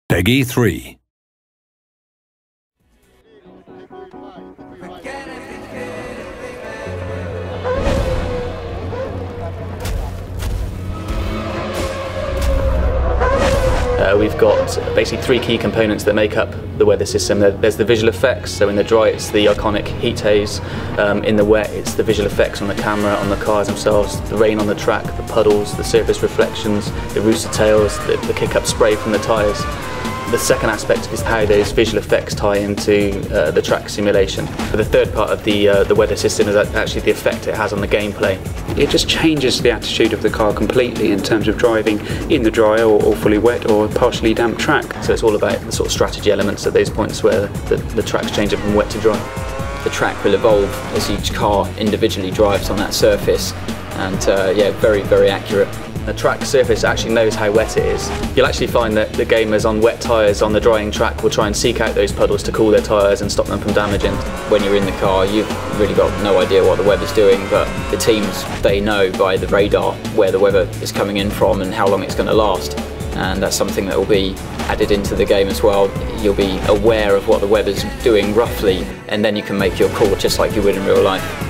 Peggy 3. We've got basically three key components that make up the weather system. There's the visual effects, so in the dry it's the iconic heat haze, in the wet it's the visual effects on the camera, on the cars themselves, the rain on the track, the puddles, the surface reflections, the rooster tails, the kick-up spray from the tyres. The second aspect is how those visual effects tie into the track simulation. The third part of the weather system is actually the effect it has on the gameplay. It just changes the attitude of the car completely in terms of driving in the dry or fully wet or partially damp track. So it's all about the sort of strategy elements at those points where the track's changing from wet to dry. The track will evolve as each car individually drives on that surface, and yeah, very, very accurate. The track surface actually knows how wet it is. You'll actually find that the gamers on wet tyres on the drying track will try and seek out those puddles to cool their tyres and stop them from damaging. When you're in the car, you've really got no idea what the weather's doing, but the teams, they know by the radar where the weather is coming in from and how long it's going to last. And that's something that will be added into the game as well. You'll be aware of what the weather's doing roughly, and then you can make your call just like you would in real life.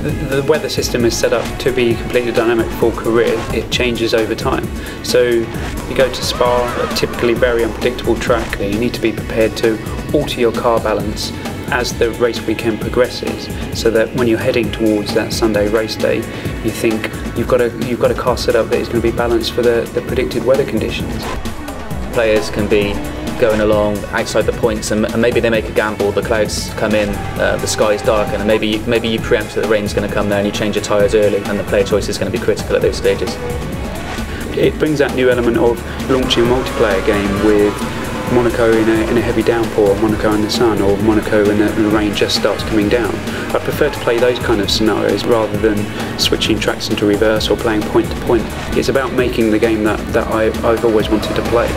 The weather system is set up to be completely dynamic for career. It changes over time. So you go to Spa, a typically very unpredictable track. You need to be prepared to alter your car balance as the race weekend progresses, so that when you're heading towards that Sunday race day, you think you've got a car set up that is going to be balanced for the predicted weather conditions. Players can be going along outside the points and maybe they make a gamble, the clouds come in, the sky's dark, and maybe you preempt that the rain's going to come there and you change your tyres early, and the player choice is going to be critical at those stages. It brings that new element of launching a multiplayer game with Monaco in a heavy downpour, Monaco in the sun, or Monaco when the rain just starts coming down. I prefer to play those kind of scenarios rather than switching tracks into reverse or playing point to point. It's about making the game that I've always wanted to play.